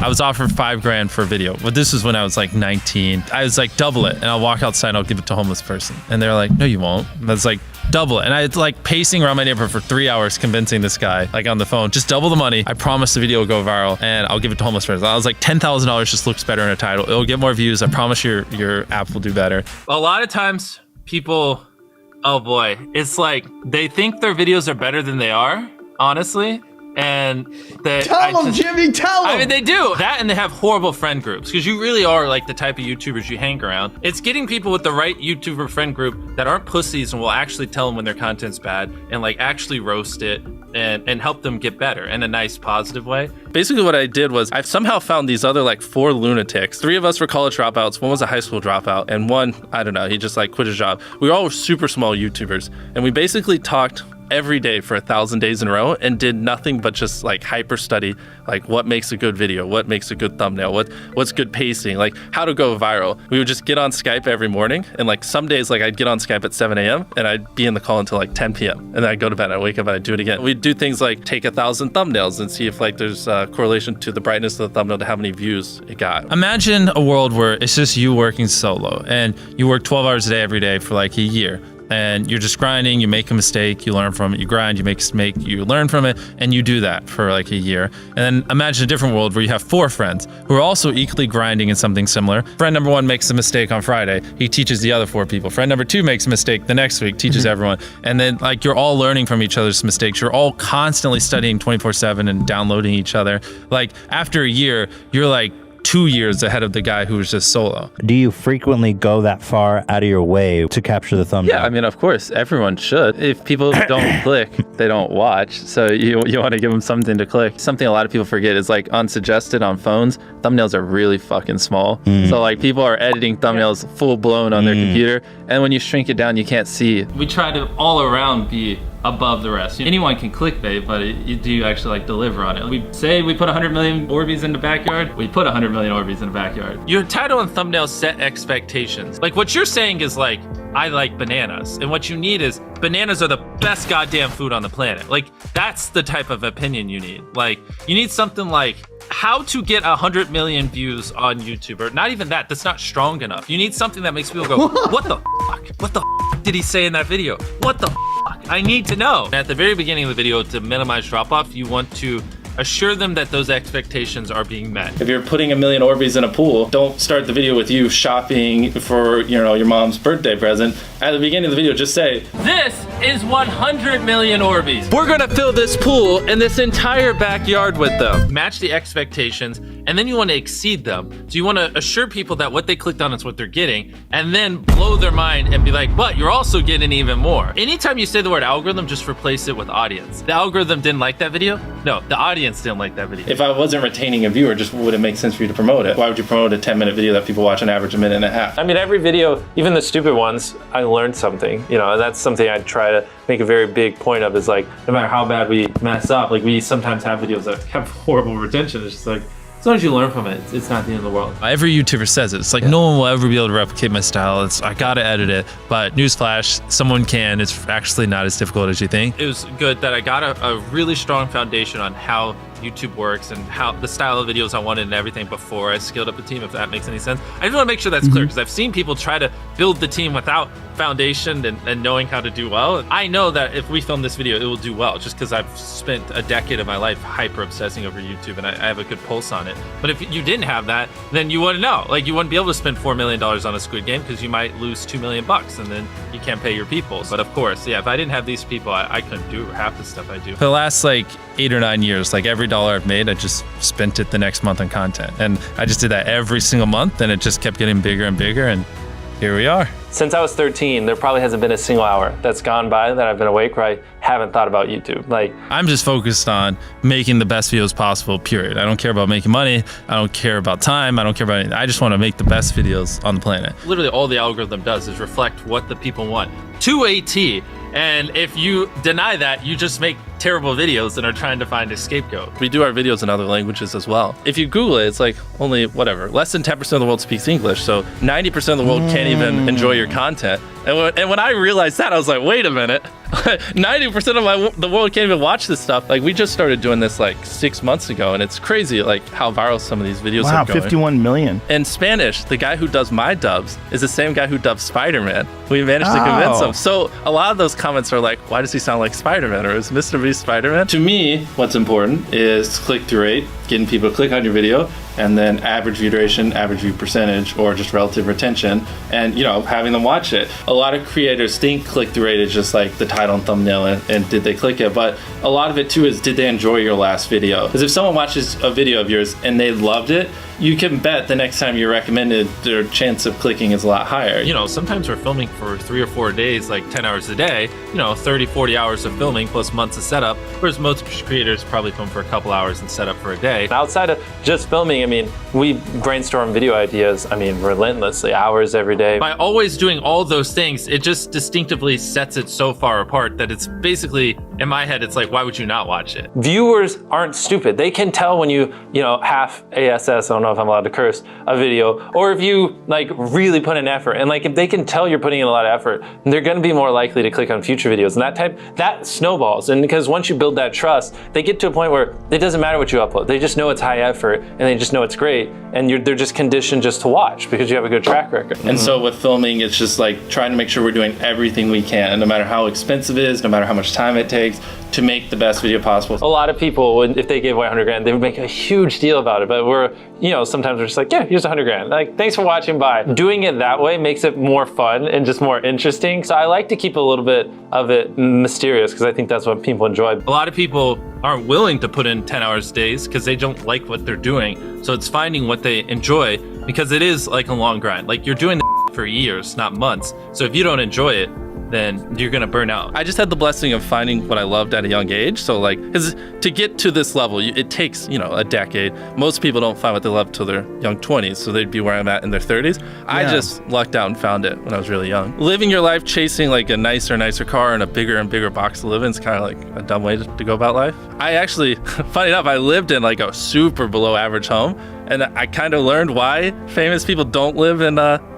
I was offered $5,000 for a video, but this was when I was like 19. I was like, double it, and I'll walk outside and I'll give it to a homeless person. And they're like, no, you won't. And I was like, double it. And I was like pacing around my neighborhood for 3 hours convincing this guy, like on the phone, just double the money. I promise the video will go viral and I'll give it to homeless person. I was like, $10,000 just looks better in a title. It'll get more views. I promise your app will do better. A lot of times people, oh boy, it's like they think their videos are better than they are, honestly. And tell them, Jimmy, tell them. I mean, they do that, and they have horrible friend groups because you really are like the type of YouTubers you hang around. It's getting people with the right YouTuber friend group that aren't pussies and will actually tell them when their content's bad and like actually roast it and help them get better in a nice, positive way. Basically what I did was I've somehow found these other like 4 lunatics. 3 of us were college dropouts. One was a high school dropout, and one, I don't know, he just like quit his job. We all were super small YouTubers, and we basically talked every day for 1,000 days in a row and did nothing but just like hyper study, like what makes a good video, what makes a good thumbnail, what's good pacing, like how to go viral. We would just get on Skype every morning, and like some days like I'd get on Skype at 7 a.m. and I'd be in the call until like 10 p.m. and then I'd go to bed, I'd wake up and I'd do it again. We'd do things like take 1,000 thumbnails and see if like there's a correlation to the brightness of the thumbnail to how many views it got. Imagine a world where it's just you working solo and you work 12 hours a day every day for like a year. And you're just grinding, you make a mistake, you learn from it, you grind, you make a mistake, you learn from it, and you do that for like a year. And then imagine a different world where you have 4 friends who are also equally grinding in something similar. Friend number 1 makes a mistake on Friday, he teaches the other 4 people. Friend number 2 makes a mistake the next week, teaches everyone. And then like you're all learning from each other's mistakes. You're all constantly studying 24/7 and downloading each other. Like after a year, you're like 2 years ahead of the guy who was just solo. Do you frequently go that far out of your way to capture the thumbnail? Yeah, I mean, of course, everyone should. If people don't click, they don't watch. So you want to give them something to click. Something a lot of people forget is like unsuggested on phones, thumbnails are really fucking small. So like people are editing thumbnails full blown on their computer, and when you shrink it down, you can't see. We try to all around be above the rest. Anyone can clickbait, but do you actually like deliver on it? We say we put 100 million Orbeez in the backyard, we put 100 million Orbeez in the backyard. Your title and thumbnail set expectations. Like what you're saying is like, I like bananas. And what you need is bananas are the best goddamn food on the planet. Like that's the type of opinion you need. Like you need something like how to get 100 million views on YouTube, or not even that, that's not strong enough. You need something that makes people go, what the fuck? What the fuck did he say in that video? What the fuck? I need to know. At the very beginning of the video, to minimize drop-off, you want to assure them that those expectations are being met. If you're putting 1 million Orbeez in a pool, don't start the video with you shopping for, you know, your mom's birthday present. At the beginning of the video, just say, this is 100 million Orbeez. We're gonna fill this pool and this entire backyard with them. Match the expectations, and then you want to exceed them. So you want to assure people that what they clicked on is what they're getting, and then blow their mind and be like, but you're also getting even more. Anytime you say the word algorithm, just replace it with audience. The algorithm didn't like that video? No, the audience didn't like that video. If I wasn't retaining a viewer, just would it make sense for you to promote it? Why would you promote a 10-minute video that people watch on average a minute and a half? I mean, every video, even the stupid ones, I learned something, you know, and that's something I try to make a very big point of, is like, no matter how bad we mess up, like we sometimes have videos that have horrible retention. It's just like, as long as you learn from it, it's not the end of the world. Every YouTuber says it. It's like, no one will ever be able to replicate my style. I gotta edit it. But newsflash, someone can. It's actually not as difficult as you think. It was good that I got a really strong foundation on how YouTube works and how the style of videos I wanted and everything before I scaled up the team, if that makes any sense. I just want to make sure that's clear, because I've seen people try to build the team without foundation and knowing how to do well. I know that if we film this video, it will do well, just because I've spent a decade of my life hyper obsessing over YouTube and I have a good pulse on it. But if you didn't have that, then you wouldn't know. Like you wouldn't be able to spend $4 million on a Squid Game, because you might lose $2 million and then you can't pay your people. But of course, yeah, if I didn't have these people, I couldn't do half the stuff I do. For the last like 8 or 9 years, like every dollar I've made, I just spent it the next month on content. And I just did that every single month, and it just kept getting bigger and bigger, and here we are. Since I was 13, there probably hasn't been a single hour that's gone by that I've been awake where I haven't thought about YouTube. Like, I'm just focused on making the best videos possible, period. I don't care about making money. I don't care about time. I don't care about anything. I just want to make the best videos on the planet. Literally all the algorithm does is reflect what the people want to a T. And if you deny that, you just make terrible videos and are trying to find a scapegoat. We do our videos in other languages as well. If you Google it, it's like only whatever, less than 10% of the world speaks English. So 90% of the world can't even enjoy your content. And when I realized that, I was like, wait a minute, 90% of the world can't even watch this stuff. Like, we just started doing this like 6 months ago, and it's crazy like how viral some of these videos are going. 51 million. In Spanish, the guy who does my dubs is the same guy who dubbed Spider-Man. We managed to convince him. So a lot of those comments are like, why does he sound like Spider-Man, or is MrBeast Spider-Man? To me, what's important is click-through rate, getting people to click on your video, and then average view duration, average view percentage, or just relative retention, and having them watch it. A lot of creators think click-through rate is just like the title and thumbnail and did they click it, but a lot of it too is, did they enjoy your last video? Because if someone watches a video of yours and they loved it, you can bet the next time you recommend it, their chance of clicking is a lot higher. Sometimes we're filming for 3 or 4 days, like 10 hours a day, 30, 40 hours of filming plus months of setup, whereas most creators probably film for a couple hours and set up for a day. Outside of just filming, we brainstorm video ideas, relentlessly, hours every day. By always doing all those things, it just distinctively sets it so far apart that it's basically, in my head, it's like, why would you not watch it? Viewers aren't stupid. They can tell when you half ASS, I don't know if I'm allowed to curse, a video, or if you really put in effort. And if they can tell you're putting in a lot of effort, they're gonna be more likely to click on future videos. And that snowballs. And because once you build that trust, they get to a point where it doesn't matter what you upload. They just know it's high effort and they just know it's great. And they're just conditioned just to watch because you have a good track record. And so with filming, it's just like trying to make sure we're doing everything we can, no matter how expensive it is, no matter how much time it takes, to make the best video possible. A lot of people, if they gave away 100 grand, they would make a huge deal about it. But sometimes we're just like, yeah, here's 100 grand. Thanks for watching, bye. Doing it that way makes it more fun and just more interesting. So I like to keep a little bit of it mysterious because I think that's what people enjoy. A lot of people aren't willing to put in 10 hours days because they don't like what they're doing. So it's finding what they enjoy, because it is like a long grind. You're doing for years, not months. So if you don't enjoy it, then you're gonna burn out. I just had the blessing of finding what I loved at a young age. So because to get to this level, it takes, a decade. Most people don't find what they love till their young 20s, so they'd be where I'm at in their 30s. Yeah. I just lucked out and found it when I was really young. Living your life chasing a nicer car and a bigger and bigger box to live in is kind of a dumb way to go about life. I actually, funny enough, I lived in a super below average home, and I kind of learned why famous people don't live in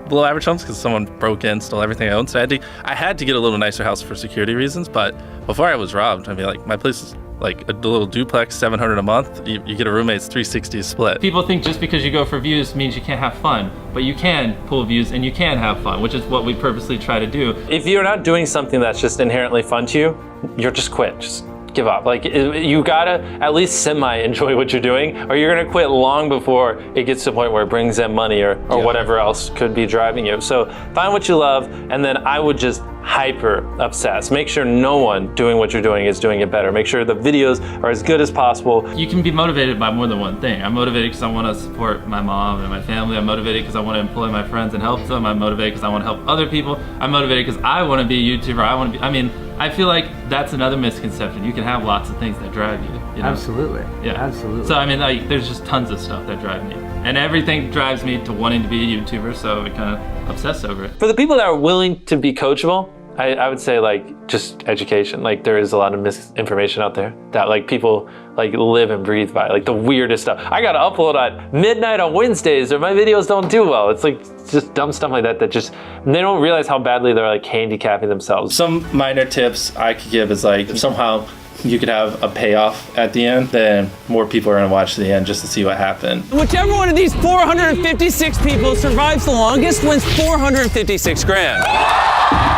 below average homes, because someone broke in, stole everything I owned. So I had to get a little nicer house for security reasons. But before I was robbed, my place is a little duplex, $700 a month. You get a roommate's $360 split. People think just because you go for views means you can't have fun, but you can pull views and you can have fun, which is what we purposely try to do. If you're not doing something that's just inherently fun to you, you're just quit. Just give up. You gotta at least semi-enjoy what you're doing, or you're gonna quit long before it gets to the point where it brings in money or whatever else could be driving you. So find what you love, and then I would just hyper obsess. Make sure no one doing what you're doing is doing it better. Make sure the videos are as good as possible. You can be motivated by more than one thing. I'm motivated because I want to support my mom and my family. I'm motivated because I want to employ my friends and help them. I'm motivated because I want to help other people. I'm motivated because I want to be a YouTuber. I feel like that's another misconception. You can have lots of things that drive you. Absolutely. Yeah. Absolutely. So there's just tons of stuff that drive me. And everything drives me to wanting to be a YouTuber, so I kind of obsess over it. For the people that are willing to be coachable, I would say just education. There is a lot of misinformation out there that people live and breathe by, the weirdest stuff. I gotta upload at midnight on Wednesdays or my videos don't do well. It's just dumb stuff like that they don't realize how badly they're handicapping themselves. Some minor tips I could give is if somehow you could have a payoff at the end, then more people are gonna watch the end just to see what happened. Whichever one of these 456 people survives the longest wins 456 grand.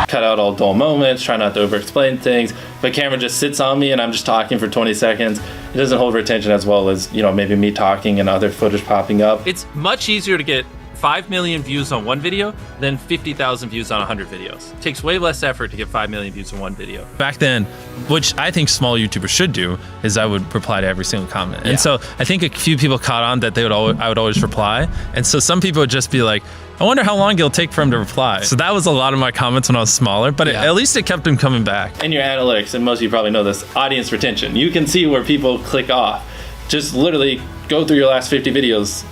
Cut out all dull moments, try not to over-explain things. If a camera just sits on me and I'm just talking for 20 seconds, it doesn't hold retention as well as, maybe me talking and other footage popping up. It's much easier to get 5 million views on one video than 50,000 views on 100 videos. It takes way less effort to get 5 million views on one video. Back then, which I think small YouTubers should do, is I would reply to every single comment. And so I think a few people caught on that I would always reply. And so some people would just be like, I wonder how long it'll take for him to reply. So that was a lot of my comments when I was smaller, but at least it kept him coming back. In your analytics, and most of you probably know this, audience retention. You can see where people click off. Just literally go through your last 50 videos